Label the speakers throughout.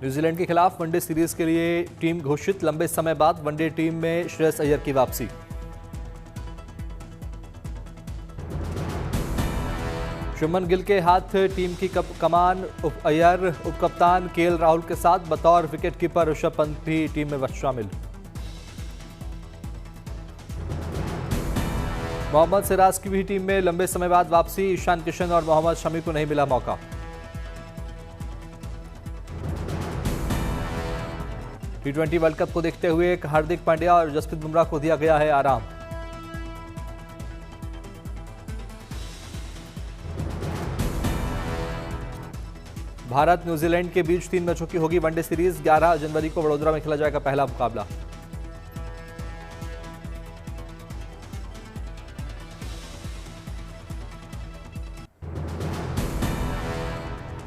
Speaker 1: New Zealand के खिलाफ one day series के लिए टीम घोषित। लंबे समय बाद वनडे टीम में श्रेयस अय्यर की वापसी। शुभमन गिल के हाथ टीम की कमान। अय्यर उपकप्तान केएल राहुल के साथ बतौर विकेटकीपर ऋषभ पंत भी टीम में शामिल। मोहम्मद सिराज की भी टीम में लंबे समय बाद वापसी। ईशान किशन और मोहम्मद शमी को नहीं मिला मौका। टी20 वर्ल्ड कप को देखते हुए हार्दिक पांड्या और जसप्रीत बुमराह को दिया गया है आराम। भारत न्यूजीलैंड के बीच 3 मैचों की होगी वनडे सीरीज। 11 जनवरी को वडोदरा में खेला जाएगा पहला मुकाबला।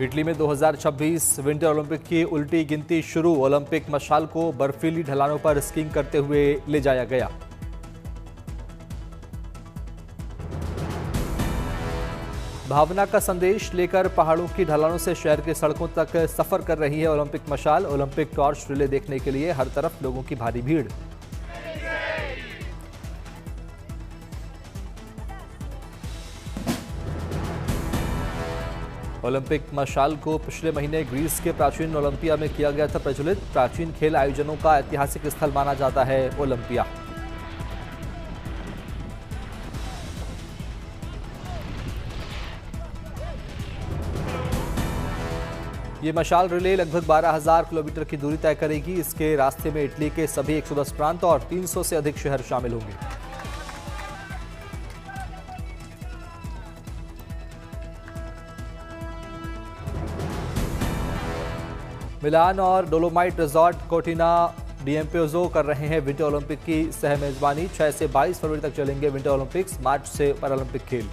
Speaker 1: इटली में 2026 विंटर ओलंपिक की उल्टी गिनती शुरू। ओलंपिक मशाल को बर्फीली ढलानों पर स्कीइंग करते हुए ले जाया गया। भावना का संदेश लेकर पहाड़ों की ढलानों से शहर के सड़कों तक सफर कर रही है ओलंपिक मशाल। ओलंपिक टॉर्च रिले देखने के लिए हर तरफ लोगों की भारी भीड़। ओलंपिक मशाल को पिछले महीने ग्रीस के प्राचीन ओलंपिया में किया गया था प्रज्वलित। प्राचीन खेल आयोजनों का ऐतिहासिक स्थल माना जाता है ओलंपिया। ये मशाल रिले लगभग 12,000 किलोमीटर की दूरी तय करेगी। इसके रास्ते में इटली के सभी 110 प्रांत और 300 से अधिक शहर शामिल होंगे। मिलान और डोलोमाइट रिजॉर्ट कोर्टिना डीएमपियोजो कर रहे हैं विंटर ओलंपिक की सह मेजबानी। 6 से 22 फरवरी तक चलेंगे विंटर ओलंपिक्स। मार्च से पैरालंपिक खेल।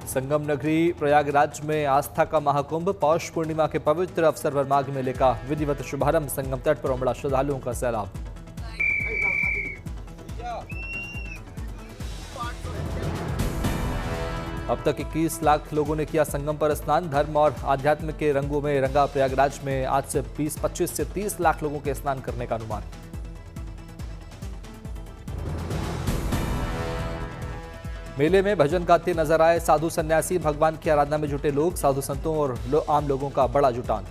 Speaker 1: संगम नगरी प्रयागराज में आस्था का महाकुंभ। पौष पूर्णिमा के पवित्र अवसर पर माघ मेले का विधिवत शुभारंभ। संगम तट पर उमड़ा श्रद्धालुओं का सैलाब। अब तक 21 लाख लोगों ने किया संगम पर स्नान। धर्म और आध्यात्म के रंगों में रंगा प्रयागराज में आज से 25 से 30 लाख लोगों के स्नान करने का अनुमान। मेले में भजन गाते नजर आए साधु सन्यासी। भगवान की आराधना में जुटे लोग। साधु संतों और आम लोगों का बड़ा जुटान।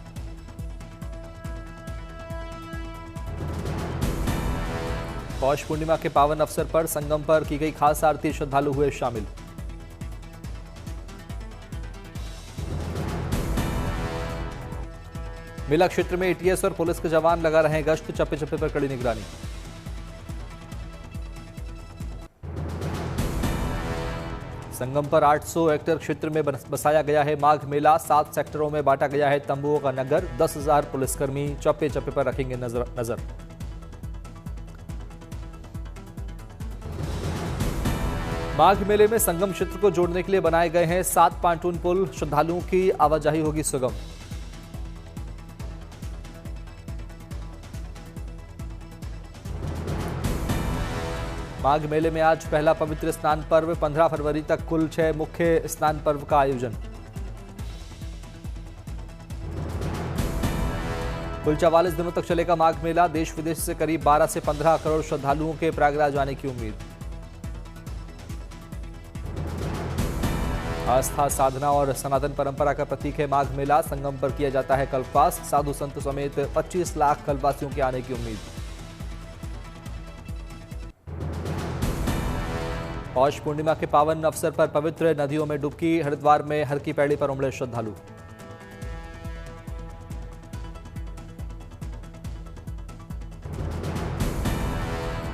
Speaker 1: पौष पूर्णिमा के पावन अवसर पर संगम पर की गई खास आरती। श्रद्धालु हुए शामिल। मेला क्षेत्र में एटीएस और पुलिस के जवान लगा रहे हैं गश्त। चप्पे चप्पे पर कड़ी निगरानी। संगम पर 800 हेक्टेयर क्षेत्र में बसाया गया है माघ मेला। 7 सेक्टरों में बांटा गया है तंबुओं का नगर। 10,000 पुलिसकर्मी चप्पे चप्पे पर रखेंगे नजर। माघ मेले में संगम क्षेत्र को जोड़ने के लिए बनाए गए हैं 7 पांटून पुल। श्रद्धालुओं की आवाजाही होगी सुगम। माघ मेले में आज पहला पवित्र स्नान पर्व। 15 फरवरी तक कुल 6 मुख्य स्नान पर्व का आयोजन। कुल 44 दिनों तक चलेगा माघ मेला। देश विदेश से करीब 12 से 15 करोड़ श्रद्धालुओं के प्रयागराज आने की उम्मीद। आस्था, साधना और सनातन परंपरा का प्रतीक है माघ मेला। संगम पर किया जाता है कल्पवास। साधु संत समेत 25 लाख कल्पवासियों के आने की उम्मीद। पौष पूर्णिमा के पावन अवसर पर पवित्र नदियों में डुबकी। हरिद्वार में हर की पैड़ी पर उमड़े श्रद्धालु।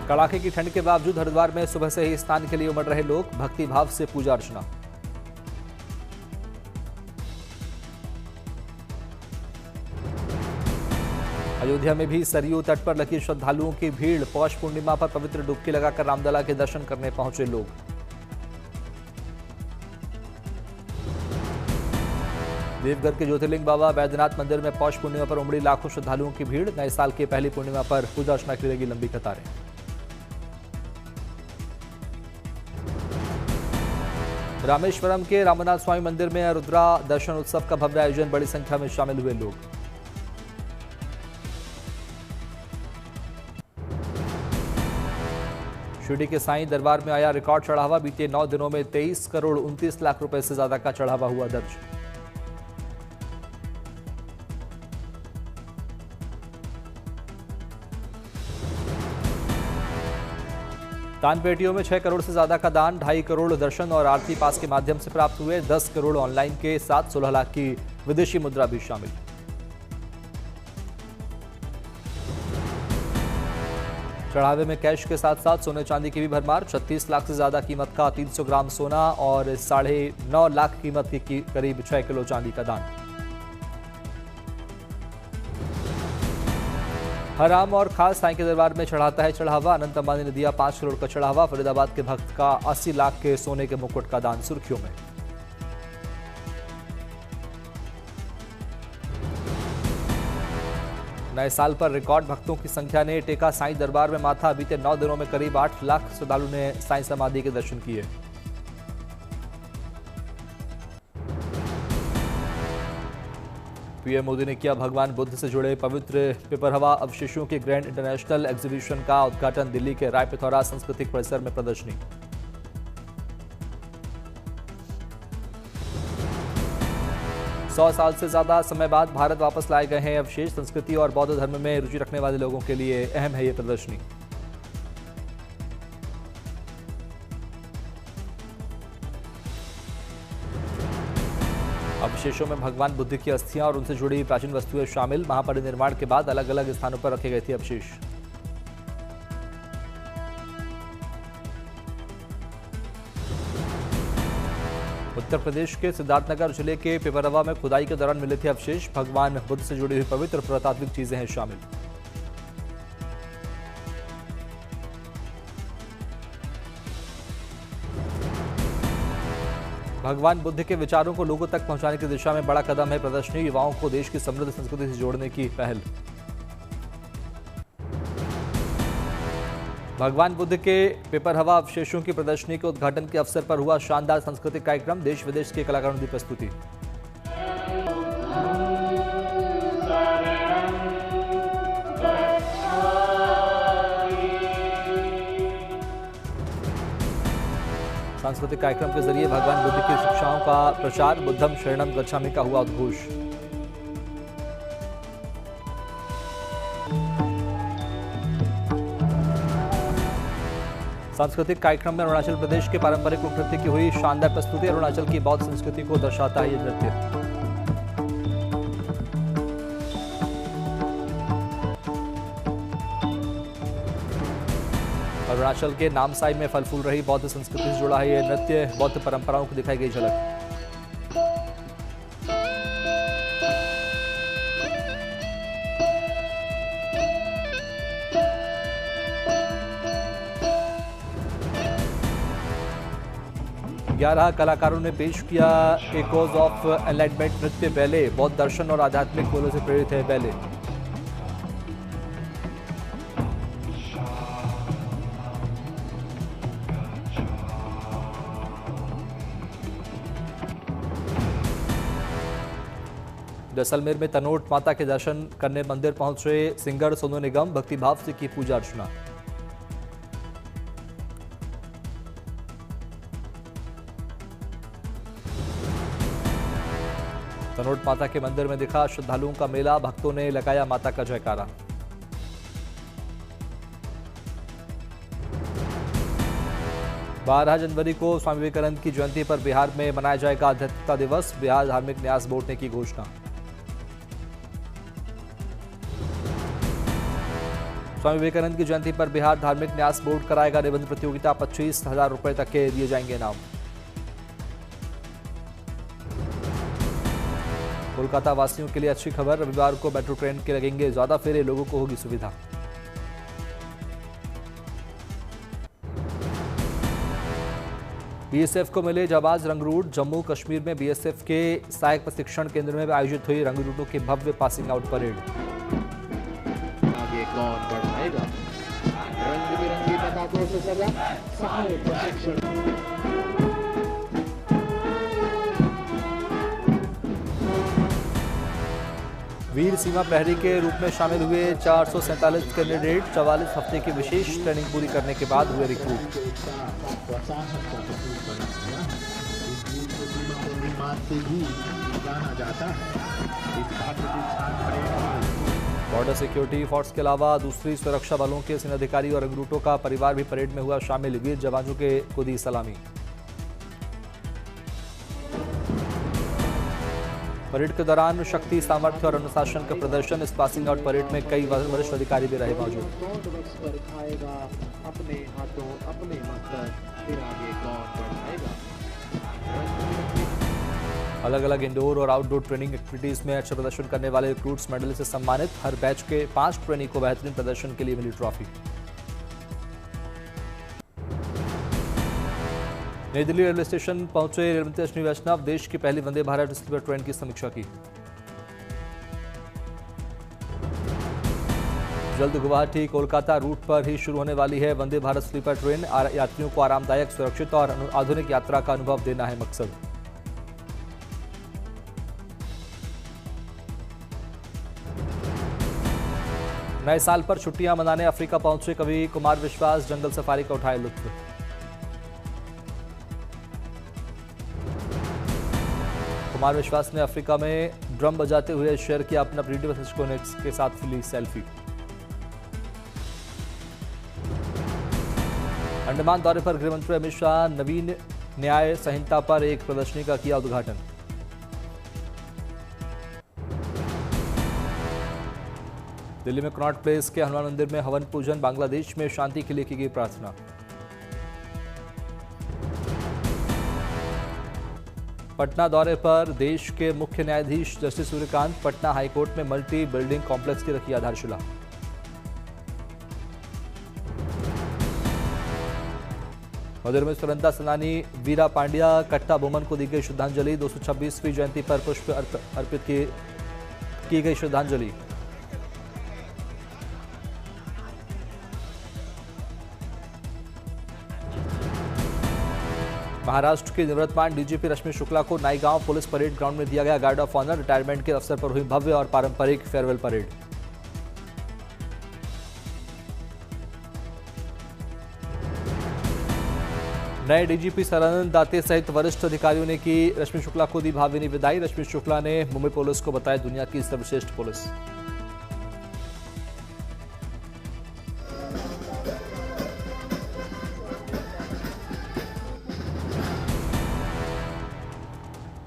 Speaker 1: कड़ाके की ठंड के बावजूद हरिद्वार में सुबह से ही स्नान के लिए उमड़ रहे लोग। भक्ति भाव से पूजा अर्चना। अयोध्या में भी सरयू तट पर लगी श्रद्धालुओं की भीड़। पौष पूर्णिमा पर पवित्र डुबकी लगाकर रामलला के दर्शन करने पहुंचे लोग। देवघर के ज्योतिर्लिंग बाबा बैद्यनाथ मंदिर में पौष पूर्णिमा पर उमड़ी लाखों श्रद्धालुओं की भीड़। नए साल की पहली पूर्णिमा पर पूजा अर्चना की लगी लंबी कतारें। रामेश्वरम के रामनाथ स्वामी मंदिर में रुद्रा दर्शन उत्सव का भव्य आयोजन, बड़ी संख्या में शामिल हुए लोग। शिरडी के साईं दरबार में आया रिकॉर्ड चढ़ावा, बीते 9 दिनों में 23 करोड़ 29 लाख रुपए से ज्यादा का चढ़ावा हुआ दर्ज। दानपेटियों में 6 करोड़ से ज्यादा का दान, 2.5 करोड़ दर्शन और आरती पास के माध्यम से प्राप्त हुए, 10 करोड़ ऑनलाइन के साथ 16 लाख की विदेशी मुद्रा भी शामिल। चढ़ावे में कैश के साथ साथ सोने चांदी की भी भरमार, 36 लाख से ज्यादा कीमत का 300 ग्राम सोना और 9.5 लाख कीमत की करीब 6 किलो चांदी का दान। हराम और खास साईं के दरबार में चढ़ाता है चढ़ावा, अनंत अंबानी ने दिया 5 करोड़ का चढ़ावा, फरीदाबाद के भक्त का 80 लाख के सोने के मुकुट का दान सुर्खियों में। नए साल पर रिकॉर्ड भक्तों की संख्या ने टेका साईं दरबार में माथा, बीते 9 दिनों में करीब 8 लाख श्रद्धालु ने साईं समाधि के दर्शन किए। पीएम मोदी ने किया भगवान बुद्ध से जुड़े पवित्र पिपरहवा अवशेषों के ग्रैंड इंटरनेशनल एग्जीबिशन का उद्घाटन, दिल्ली के राय पिथौरा सांस्कृतिक परिसर में प्रदर्शनी। सौ साल से ज्यादा समय बाद भारत वापस लाए गए हैं अवशेष, संस्कृति और बौद्ध धर्म में रुचि रखने वाले लोगों के लिए अहम है ये प्रदर्शनी। अवशेषों में भगवान बुद्ध की अस्थियां और उनसे जुड़ी प्राचीन वस्तुएं शामिल, महापरिनिर्वाण के बाद अलग अलग स्थानों पर रखे गए थे अवशेष। उत्तर प्रदेश के सिद्धार्थनगर जिले के पिपरहवा में खुदाई के दौरान मिले थे अवशेष, भगवान बुद्ध से जुड़ी हुई पवित्र पुरातात्विक चीजें हैं शामिल। भगवान बुद्ध के विचारों को लोगों तक पहुंचाने की दिशा में बड़ा कदम है प्रदर्शनी, युवाओं को देश की समृद्ध संस्कृति से जोड़ने की पहल। भगवान बुद्ध के पिपरहवा अवशेषों की प्रदर्शनी के उद्घाटन के अवसर पर हुआ शानदार सांस्कृतिक कार्यक्रम, देश विदेश के कलाकारों की प्रस्तुति। सांस्कृतिक कार्यक्रम के जरिए भगवान बुद्ध की शिक्षाओं का प्रचार, बुद्धम शरणम गच्छामि का हुआ उद्घोष। सांस्कृतिक कार्यक्रम में अरुणाचल प्रदेश के पारंपरिक लोक नृत्य की हुई शानदार प्रस्तुति, अरुणाचल की बौद्ध संस्कृति को दर्शाता है ये नृत्य। अरुणाचल के नामसाई में फल फूल रही बौद्ध संस्कृति से जुड़ा है ये नृत्य, बौद्ध परंपराओं को दिखाई गई झलक। ग्यारह कलाकारों ने पेश किया एकोज ऑफ एनलाइटमेंट नृत्य बैले, बौद्ध दर्शन और आध्यात्मिक मूल्यों से प्रेरित है बैले। जैसलमेर में तनोट माता के दर्शन करने मंदिर पहुंचे सिंगर सोनू निगम, भक्तिभाव से की पूजा अर्चना। तनोट माता के मंदिर में दिखा श्रद्धालुओं का मेला, भक्तों ने लगाया माता का जयकारा। बारह जनवरी को स्वामी विवेकानंद की जयंती पर बिहार में मनाया जाएगा आध्यात्मिकता दिवस, बिहार धार्मिक न्यास बोर्ड ने की घोषणा। स्वामी विवेकानंद की जयंती पर बिहार धार्मिक न्यास बोर्ड कराएगा निबंध प्रतियोगिता, 25,000 रुपए तक के दिए जाएंगे इनाम। कोलकाता वासियों के लिए अच्छी खबर, रविवार को मेट्रो ट्रेन के लगेंगे ज्यादा फेरे, लोगों को होगी सुविधा। बीएसएफ को मिले जाबाज रंगरूट, जम्मू कश्मीर में बीएसएफ के सहायक प्रशिक्षण केंद्र में आयोजित हुई रंगरूटों की भव्य पासिंग आउट परेड।
Speaker 2: आगे कौन बढ़ाएगा, रंग बिरंगी पताकों से सजा सहायक प्रशिक्षण।
Speaker 1: वीर सीमा प्रहरी के रूप में शामिल हुए 447 कैंडिडेट। 44 हफ्ते की विशेष ट्रेनिंग पूरी करने के बाद हुए रिक्रूट। बॉर्डर सिक्योरिटी फोर्स के अलावा दूसरी सुरक्षा बलों के सेना अधिकारी और रिक्रूटों का परिवार भी परेड में हुआ शामिल। वीर जवानों के को दी सलामी। परेड के दौरान शक्ति, सामर्थ्य और अनुशासन का प्रदर्शन। इस पासिंग आउट परेड में कई वरिष्ठ अधिकारी भी रहे मौजूद।
Speaker 2: अपने हाथों अपने मकसद फिर आगे कौन बढ़ाएगा।
Speaker 1: अलग अलग इंडोर और आउटडोर ट्रेनिंग एक्टिविटीज में अच्छा प्रदर्शन करने वाले रिक्रूट्स मेडल से सम्मानित। हर बैच के 5 ट्रेनी को बेहतरीन प्रदर्शन के लिए मिली ट्रॉफी। नई दिल्ली रेलवे स्टेशन पहुंचे रेल मंत्री अश्विनी वैष्णव। देश की पहली वंदे भारत स्लीपर ट्रेन की समीक्षा की। जल्द गुवाहाटी कोलकाता रूट पर ही शुरू होने वाली है वंदे भारत स्लीपर ट्रेन। यात्रियों को आरामदायक, सुरक्षित और आधुनिक यात्रा का अनुभव देना है मकसद। नए साल पर छुट्टियां मनाने अफ्रीका पहुंचे कवि कुमार विश्वास। जंगल सफारी का उठाए लुत्फ। कुमार विश्वास ने अफ्रीका में ड्रम बजाते हुए शेयर किया अपना वीडियो के साथ ली सेल्फी। अंडमान दौरे पर गृहमंत्री अमित शाह। नवीन न्याय संहिता पर एक प्रदर्शनी का किया उद्घाटन। दिल्ली में कनॉट प्लेस के हनुमान मंदिर में हवन पूजन। बांग्लादेश में शांति के लिए की गई प्रार्थना। पटना दौरे पर देश के मुख्य न्यायाधीश जस्टिस सूर्यकांत। पटना हाईकोर्ट में मल्टी बिल्डिंग कॉम्प्लेक्स की रखी आधारशिला। मदुरै में स्वतंत्रता सेनानी वीरा पांड्या कट्टा बोमन को दी गई श्रद्धांजलि। 226वीं जयंती पर पुष्प अर्पित की गई श्रद्धांजलि। महाराष्ट्र के निवर्तमान डीजीपी रश्मि शुक्ला को नाईगांव पुलिस परेड ग्राउंड में दिया गया गार्ड ऑफ ऑनर। रिटायरमेंट के अवसर पर हुई भव्य और पारंपरिक फेयरवेल परेड। नए डीजीपी सदानंद दाते सहित वरिष्ठ अधिकारियों ने की रश्मि शुक्ला को दी भावभीनी विदाई। रश्मि शुक्ला ने मुंबई पुलिस को बताया दुनिया की सर्वश्रेष्ठ पुलिस।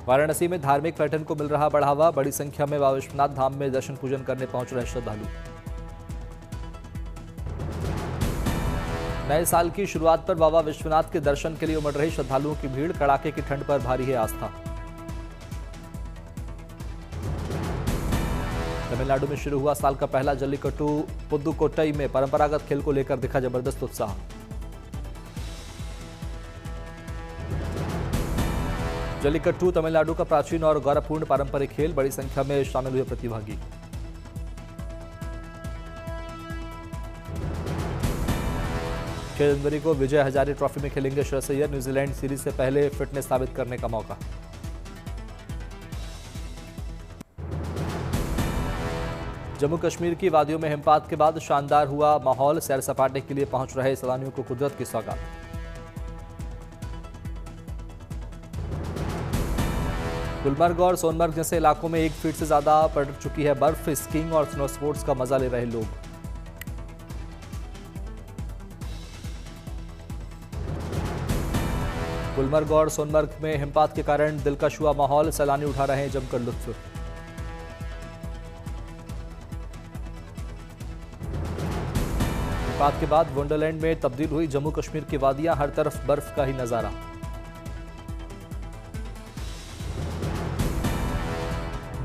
Speaker 1: वाराणसी में धार्मिक पर्यटन को मिल रहा बढ़ावा। बड़ी संख्या में बाबा विश्वनाथ धाम में दर्शन पूजन करने पहुंच रहे श्रद्धालु। नए साल की शुरुआत पर बाबा विश्वनाथ के दर्शन के लिए उमड़ रही श्रद्धालुओं की भीड़। कड़ाके की ठंड पर भारी है आस्था। तमिलनाडु में शुरू हुआ साल का पहला जल्लीकट्टू। पुदुकोट्टई में परंपरागत खेल को लेकर दिखा जबरदस्त उत्साह। जल्लीकट्टू तमिलनाडु का प्राचीन और गौरवपूर्ण पारंपरिक खेल। बड़ी संख्या में शामिल हुए प्रतिभागी। छह जनवरी को विजय हजारे ट्रॉफी में खेलेंगे श्रेयस अय्यर। न्यूजीलैंड सीरीज से पहले फिटनेस साबित करने का मौका। जम्मू कश्मीर की वादियों में हिमपात के बाद शानदार हुआ माहौल। सैर सपाटे के लिए पहुंच रहे सैलानियों को कुदरत की सौगात। गुलमर्ग और सोनमर्ग जैसे इलाकों में 1 फीट से ज्यादा पड़ चुकी है बर्फ। स्कीइंग और स्नो स्पोर्ट्स का मजा ले रहे लोग। गुलमर्ग और सोनमर्ग में हिमपात के कारण दिलकश हुआ माहौल। सैलानी उठा रहे हैं जमकर लुत्फ। हिमपात के बाद वंडरलैंड में तब्दील हुई जम्मू कश्मीर की वादियां। हर तरफ बर्फ का ही नजारा।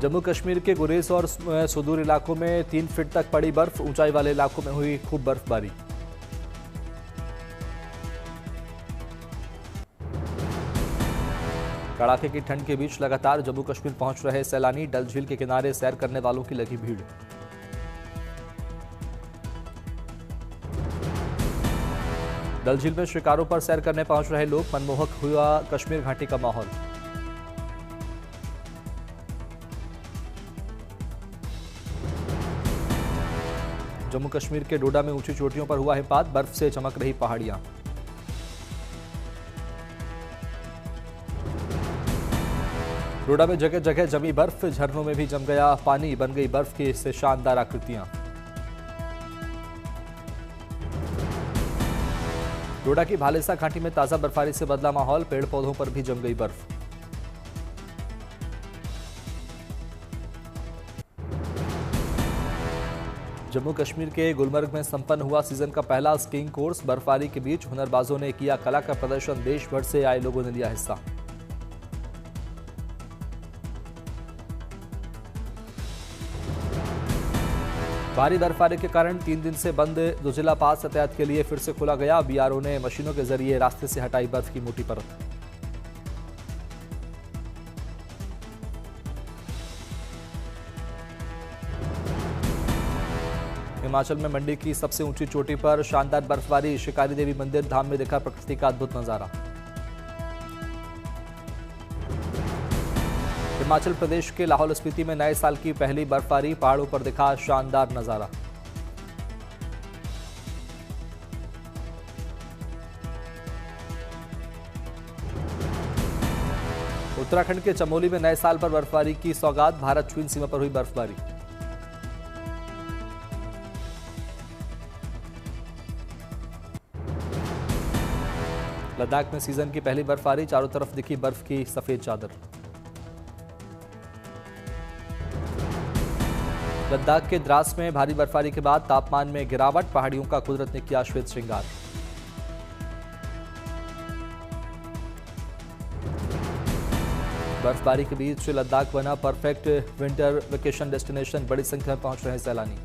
Speaker 1: जम्मू कश्मीर के गुरेज और सुदूर इलाकों में 3 फीट तक पड़ी बर्फ। ऊंचाई वाले इलाकों में हुई खूब बर्फबारी। कड़ाके की ठंड के बीच लगातार जम्मू कश्मीर पहुंच रहे सैलानी। डल झील के किनारे सैर करने वालों की लगी भीड़। डल झील में शिकारों पर सैर करने पहुंच रहे लोग। मनमोहक हुआ कश्मीर घाटी का माहौल। जम्मू कश्मीर के डोडा में ऊंची चोटियों पर हुआ हिमपात, बर्फ से चमक रही पहाड़ियां। डोडा में जगह जगह जमी बर्फ, झरनों में भी जम गया पानी, बन गई बर्फ की इससे शानदार आकृतियां। डोडा की भालेसा घाटी में ताजा बर्फबारी से बदला माहौल, पेड़ पौधों पर भी जम गई बर्फ। जम्मू कश्मीर के गुलमर्ग में संपन्न हुआ सीजन का पहला स्कीइंग कोर्स, बर्फबारी के बीच हुनरबाजों ने किया कला का प्रदर्शन, देश भर से आए लोगों ने लिया हिस्सा। भारी बर्फबारी के कारण 3 दिन से बंद दुजिला पास यातायात के लिए फिर से खोला गया, बीआरओ ने मशीनों के जरिए रास्ते से हटाई बर्फ की मोटी परत। हिमाचल में मंडी की सबसे ऊंची चोटी पर शानदार बर्फबारी, शिकारी देवी मंदिर धाम में देखा प्रकृति का अद्भुत नजारा। हिमाचल प्रदेश के लाहौल स्पीति में नए साल की पहली बर्फबारी, पहाड़ों पर दिखा शानदार नजारा। उत्तराखंड के चमोली में नए साल पर बर्फबारी की सौगात, भारत चीन सीमा पर हुई बर्फबारी। लद्दाख में सीजन की पहली बर्फबारी, चारों तरफ दिखी बर्फ की सफेद चादर। लद्दाख के द्रास में भारी बर्फबारी के बाद तापमान में गिरावट, पहाड़ियों का कुदरत ने किया श्वेत श्रृंगार। बर्फबारी के बीच लद्दाख बना परफेक्ट विंटर वेकेशन डेस्टिनेशन, बड़ी संख्या में पहुंच रहे सैलानी।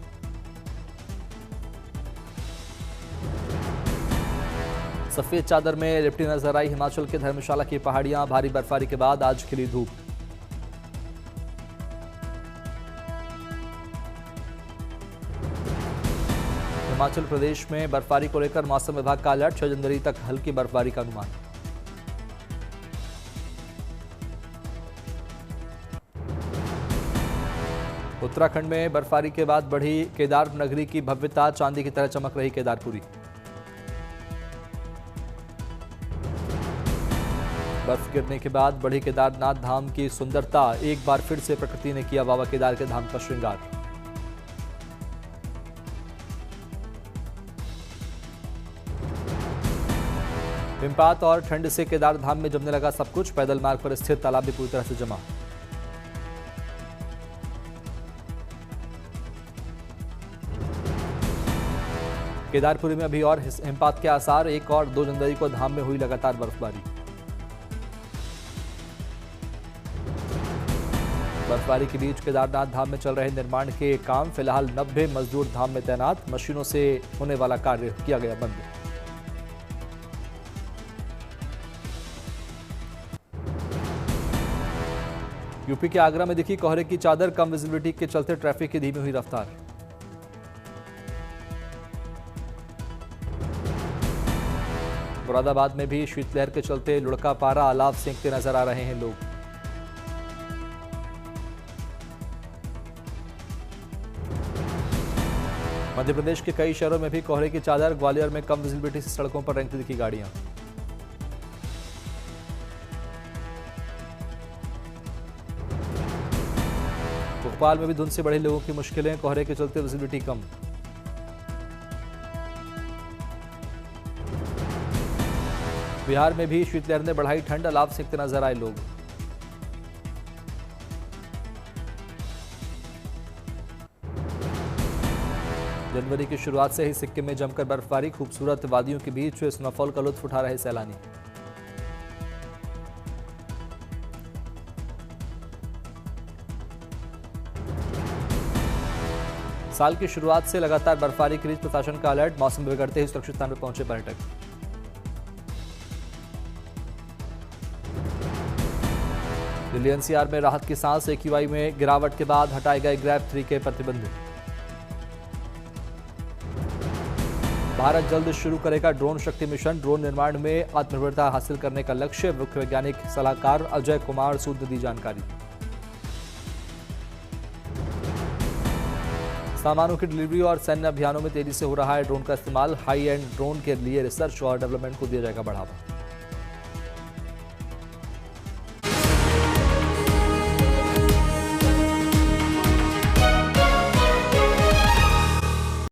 Speaker 1: सफेद चादर में लिपटी नजर आई हिमाचल के धर्मशाला की पहाड़ियां, भारी बर्फबारी के बाद आज खिली धूप। हिमाचल प्रदेश में बर्फबारी को लेकर मौसम विभाग का अलर्ट, 6 जनवरी तक हल्की बर्फबारी का अनुमान। उत्तराखंड में बर्फबारी के बाद बढ़ी केदार नगरी की भव्यता, चांदी की तरह चमक रही केदारपुरी। बर्फ गिरने के बाद बढ़ी केदारनाथ धाम की सुंदरता, एक बार फिर से प्रकृति ने किया बाबा केदार के धाम का श्रृंगार। हिमपात और ठंड से केदार धाम में जमने लगा सब कुछ, पैदल मार्ग पर स्थित तालाब भी पूरी तरह से जमा। केदारपुरी में अभी और हिमपात के आसार, 1 और 2 जनवरी को धाम में हुई लगातार बर्फबारी। बर्फबारी के बीच केदारनाथ धाम में चल रहे निर्माण के काम, फिलहाल 90 मजदूर धाम में तैनात, मशीनों से होने वाला कार्य किया गया बंद। यूपी के आगरा में दिखी कोहरे की चादर, कम विजिबिलिटी के चलते ट्रैफिक की धीमी हुई रफ्तार। मुरादाबाद में भी शीतलहर के चलते लुढ़का पारा, अलाव सेंकते नजर आ रहे हैं लोग। मध्य प्रदेश के कई शहरों में भी कोहरे की चादर, ग्वालियर में कम विजिबिलिटी से सड़कों पर रेंगती दिखी गाड़ियां। भोपाल में भी धुंध से बढ़े लोगों की मुश्किलें, कोहरे के चलते विजिबिलिटी कम। बिहार में भी शीतलहर ने बढ़ाई ठंड, अलाव सेंकते नजर आए लोग। जनवरी की शुरुआत से ही सिक्किम में जमकर बर्फबारी, खूबसूरत वादियों के बीच स्नोफॉल का लुत्फ उठा रहे सैलानी। साल की शुरुआत से लगातार बर्फबारी के बीच प्रशासन का अलर्ट, मौसम बिगड़ते ही सुरक्षित स्थान पर पहुंचे पर्यटक। दिल्ली एनसीआर में राहत की सांस, एक्यूआई में गिरावट के बाद हटाए गए ग्रैब 3 के प्रतिबंध। भारत जल्द शुरू करेगा ड्रोन शक्ति मिशन, ड्रोन निर्माण में आत्मनिर्भरता हासिल करने का लक्ष्य, मुख्य वैज्ञानिक सलाहकार अजय कुमार सूद ने दी जानकारी। सामानों की डिलीवरी और सैन्य अभियानों में तेजी से हो रहा है ड्रोन का इस्तेमाल। हाई एंड ड्रोन के लिए रिसर्च और डेवलपमेंट को दिया जाएगा बढ़ावा।